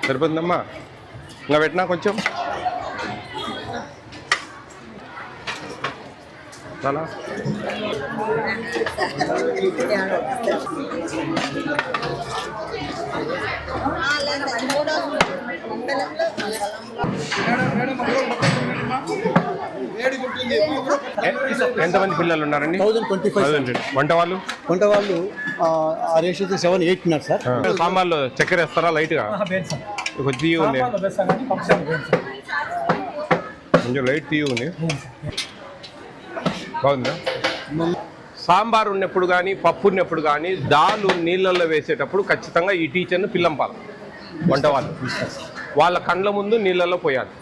సరిపోతుందమ్మా ఇంకా పెట్టినా కొంచెం చాలా ఎంతమంది పిల్లలు ఉన్నారండి? 1025. వంట వాళ్ళు 7-8 ఉన్నారు సార్. సాంబార్లో చక్కెర వేస్తారా? లైట్గా కొంచెం తీయ ఉంది, కొంచెం లైట్ తీయ ఉంది. బాగుందా? సాంబార్ ఉన్నప్పుడు కానీ పప్పు ఉన్నప్పుడు కానీ దాలు నీళ్ళల్లో వేసేటప్పుడు ఖచ్చితంగా ఈ టీచర్ను పిల్లంపాలి. వంట వాళ్ళు వాళ్ళ కండ్ల ముందు నీళ్ళల్లో పోయాలి.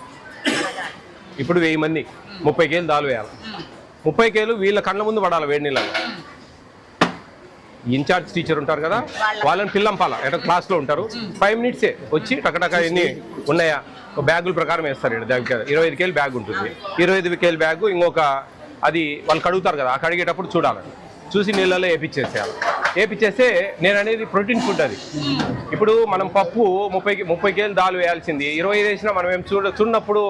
ఇప్పుడు 1000 మంది 30 కేలు దాలు వేయాలి. 30 కేలు వీళ్ళ కండ్ల ముందు పడాలి వేడి నీళ్ళలో. ఇన్ఛార్జ్ టీచర్ ఉంటారు కదా, వాళ్ళని పిల్లంపాల. ఎక్కడ క్లాస్లో ఉంటారు, 5 మినిట్సే వచ్చి టకటక ఎన్ని ఉన్నాయా బ్యాగుల ప్రకారం వేస్తారు. దగ్గర 25 కేలు బ్యాగ్ ఉంటుంది. 25 కేలు బ్యాగు ఇంకొక అది వాళ్ళు కడుగుతారు కదా, ఆ కడిగేటప్పుడు చూడాలి. చూసి నీళ్ళలో వేపించేసేయాలి. వేపించేస్తే నేను అనేది ప్రోటీన్ ఫుడ్ అది. ఇప్పుడు మనం పప్పు 30 కేలు దాలు వేయాల్సింది 25 వేసినా మనం ఏం చూడనప్పుడు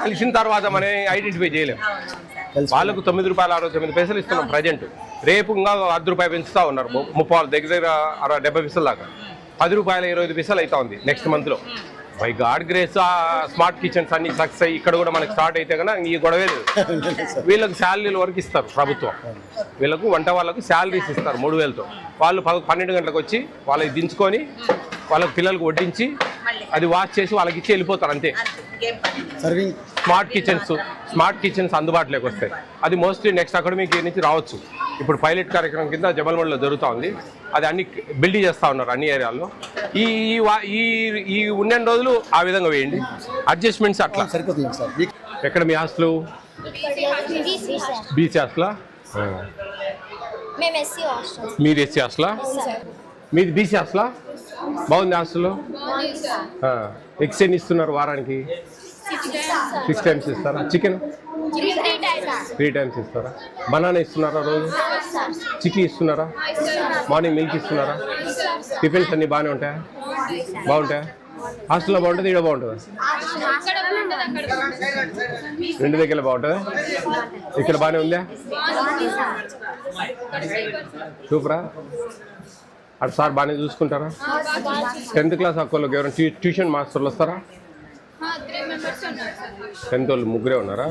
కలిసిన తర్వాత మనం ఐడెంటిఫై చేయలేము. వాళ్ళకు 9 రూపాయలు 69 పైసలు ఇస్తున్నాం ప్రజెంట్. రేపు ఇంకా 1 రూపాయి పెంచుతా ఉన్నారు. 30 దగ్గర 70 పైసలు దాకా 10 రూపాయల 25 పైసలు అవుతా ఉంది నెక్స్ట్ మంత్లో. By God grace smart kitchens అన్ని సక్సెస్ అయ్యి ఇక్కడ కూడా మనకి స్టార్ట్ అయితే కన్నా ఈ గొడవే లేదు. వీళ్ళకి శాలరీల వరకు ఇస్తారు ప్రభుత్వం. వీళ్ళకు వంట వాళ్ళకు శాలరీస్ ఇస్తారు 3000తో. వాళ్ళు 12 గంటలకు వచ్చి వాళ్ళకి దించుకొని వాళ్ళకి పిల్లలకు వడ్డించి అది వాష్ చేసి వాళ్ళకి ఇచ్చి వెళ్ళిపోతారు అంతే. స్మార్ట్ కిచెన్స్ అందుబాటులోకి వస్తాయి. అది మోస్ట్లీ నెక్స్ట్ అకాడమిక్ ఇయర్ నుంచి రావచ్చు. ఇప్పుడు పైలట్ కార్యక్రమం కింద జబల్మణిలో జరుగుతూ ఉంది. అది అన్ని బిల్డ్ చేస్తూ ఉన్నారు అన్ని ఏరియాల్లో. ఈ ఉన్న రోజులు ఆ విధంగా వేయండి, అడ్జస్ట్మెంట్స్ అట్లా సరిపోతుంది సార్. ఎక్కడ మీ హాస్టల్? బీసీ హాస్టలా? మీరు ఎస్సీ హాస్టలా? మీది బీసీ హాస్టలా? బాగుంది హాస్టల్లో. ఎగ్స్ ఎన్ని ఇస్తున్నారు వారానికి? 6 times ఇస్తారా? చికెన్ 3 times ఇస్తారా? బనానా ఇస్తున్నారా రోజు? చిక్కీ ఇస్తున్నారా? మార్నింగ్ మిల్క్ ఇస్తున్నారా? టిఫిన్స్ అన్నీ బాగానే ఉంటాయా? బాగుంటాయా? హాస్టల్లో బాగుంటుంది, ఇక్కడ బాగుంటుందా? 2 దగ్గర బాగుంటుందా? ఇక్కడ బాగానే ఉందా? సూపరా? అటు సార్ బాగానే చూసుకుంటారా? 10th క్లాస్ అక్కర్లోకి ఎవరైనా ట్యూషన్ మాస్టర్లు వస్తారా? 10th వాళ్ళు 3 ఉన్నారా?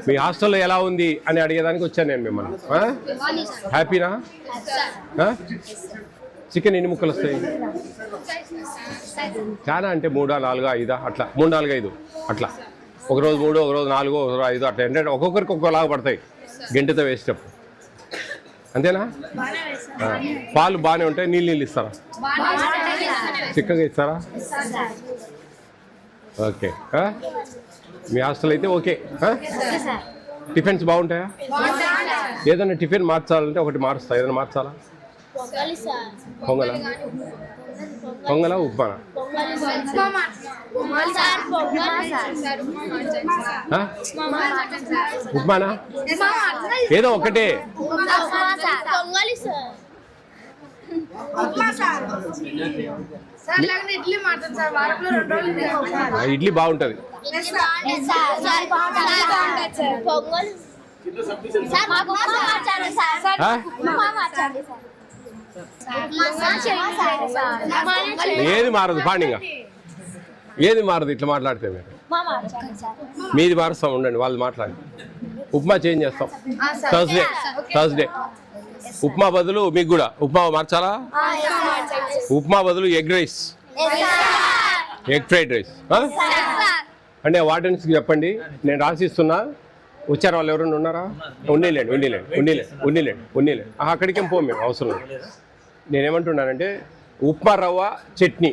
మీ హాస్టల్లో ఎలా ఉంది అని అడిగేదానికి వచ్చాను నేను మిమ్మల్ని. హ్యాపీనా? చికెన్ ఎన్ని ముక్కలు వస్తాయి? చాలా అంటే 3, 4, 5 అట్లా 3, 4, 5 అట్లా. ఒకరోజు 3, ఒకరోజు 4, ఒకరోజు 5 అట్లా. ఏంటంటే ఒక్కొక్కరికి ఒక్కొక్కలాగా పడతాయి గంటతో వేసేటప్పుడు. అంతేనా? పాలు బాగానే ఉంటాయి. నీళ్ళు ఇస్తారా? చిక్కగా ఇస్తారా? ఓకే. మీ హాస్టల్ అయితే ఓకే. టిఫిన్స్ బాగుంటాయా? ఏదైనా టిఫిన్ మార్చాలంటే ఒకటి మారుస్తా. ఏదైనా మార్చాలా? పొంగలా ఉప్మానా? ఉప్మానా? ఏదో ఒకటే. ఇడ్లీ బాగుంటుంది. ఏది మారదు పాండిగా, ఏది మారదు. ఇట్లా మాట్లాడితే మీరు మీది మారుస్తాం. ఉండండి, వాళ్ళు మాట్లాడి ఉప్మా చేంజ్ చేస్తాం. థర్స్డే ఉప్మా బదులు మీకు కూడా ఉప్మా మార్చాలా? ఉప్మా బదులు egg rice, egg fried rice. అంటే వార్డెన్స్కి చెప్పండి, నేను రాసిస్తున్నా. వచ్చారు వాళ్ళు ఎవరైనా ఉన్నారా? ఉండేలేండి. అక్కడికేం పోం మేము, అవసరం లేదు. నేనేమంటున్నానంటే ఉప్మా రవ్వ చట్నీ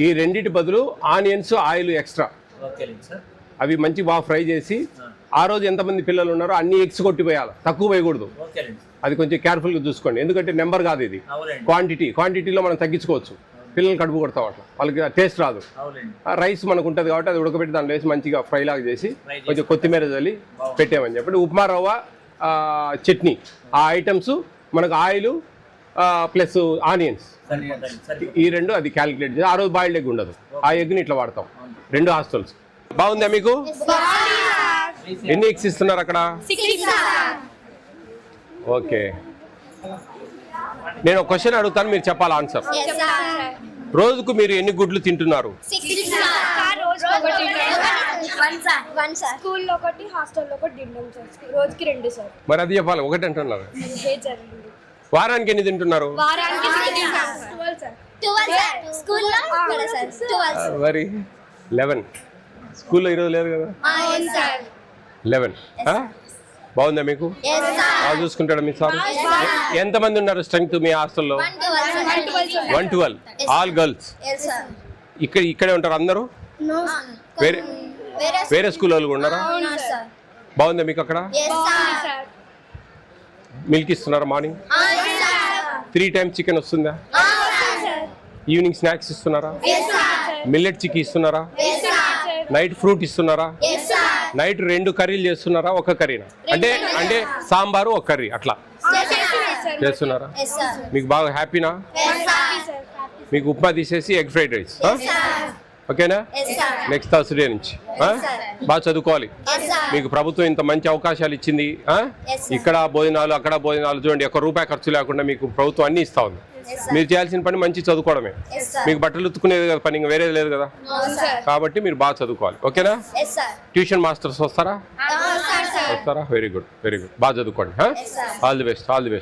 ఈ రెండింటి బదులు ఆనియన్స్ ఆయిల్ ఎక్స్ట్రా అవి మంచి బాగా ఫ్రై చేసి ఆ రోజు ఎంతమంది పిల్లలు ఉన్నారో అన్ని ఎగ్స్ కొట్టిపోయాలి, తక్కువ వేయకూడదు. అది కొంచెం కేర్ఫుల్గా చూసుకోండి. ఎందుకంటే నెంబర్ కాదు ఇది, క్వాంటిటీలో మనం తగ్గించుకోవచ్చు. పిల్లలు కడుపు కొడతాం అట్లా, వాళ్ళకి టేస్ట్ రాదు. రైస్ మనకు ఉంటుంది కాబట్టి అది ఉడకబెట్టి దాంట్లో వేసి మంచిగా ఫ్రై లాగా చేసి కొంచెం కొత్తిమీర చల్లి పెట్టామని చెప్పండి. ఉప్మా రవ్వ చట్నీ ఆ ఐటమ్స్ మనకు ఆయిల్ ప్లస్ ఆనియన్స్ ఈ రెండు అది క్యాలిక్యులేట్ చేసి. ఆ రోజు బాయిల్డ్ ఎగ్ ఉండదు, ఆ ఎగ్ని ఇట్లా వాడతాం. 2 హాస్టల్స్. బాగుందా మీకు? ఎన్ని ఎగ్స్ ఇస్తున్నారు అక్కడ? ఓకే, నేను ఒక క్వశ్చన్ అడుగుతాను, మీరు చెప్పాలి ఆన్సర్. రోజుకు మీరు ఎన్ని గుడ్లు తింటున్నారు? స్కూల్లో ఒకటి, హాస్టల్లో ఒకటి తింటాం సార్. రోజుకి 2 సార్. మరి అది చెప్పాలి, ఒకటి అంటున్నారు. వారానికి ఎన్ని తింటున్నారు? మరి 11. స్కూల్లో ఈరోజు లేదు కదా? 11. బాగుందా మీకు? బాగా చూసుకుంటాడా మీ సార్? ఎంతమంది ఉన్నారు స్ట్రెంగ్త్ మీ హాస్టల్లో? 112. All girls. ఇక్కడే ఉంటారు అందరూ? వేరే స్కూల్ వాళ్ళు ఉన్నారా? బాగుందా మీకు అక్కడ? మిల్క్ ఇస్తున్నారా మార్నింగ్? 3 times చికెన్ వస్తుందా? ఈవినింగ్ స్నాక్స్ ఇస్తున్నారా? మిల్లెట్ చిక్కీ ఇస్తున్నారా? నైట్ ఫ్రూట్ ఇస్తున్నారా? నైట్ 2 కర్రీలు చేస్తున్నారా, ఒక కర్రీనా? అంటే సాంబారు ఒక కర్రీ అట్లా చేస్తున్నారా? మీకు బాగా హ్యాపీనా? మీకు ఉప్మా తీసేసి ఎగ్ ఫ్రైడ్ రైస్, ఓకేనా? నెక్స్ట్ థర్స్డే నుంచి బాగా చదువుకోవాలి. మీకు ప్రభుత్వం ఇంత మంచి అవకాశాలు ఇచ్చింది. ఇక్కడ భోజనాలు అక్కడ భోజనాలు చూడండి, ₹1 ఖర్చు లేకుండా మీకు ప్రభుత్వం అన్ని ఇస్తా ఉంది. మీరు చేయాల్సిన పని మంచి చదువుకోవడమే. మీకు బట్టలు ఉత్తుకునేది కదా పని, ఇంకా వేరేది లేదు కదా. కాబట్టి మీరు బాగా చదువుకోవాలి, ఓకేనా? ట్యూషన్ మాస్టర్స్ వస్తారా? Very good, very good. బాగా చదువుకోండి. All the best, all the best.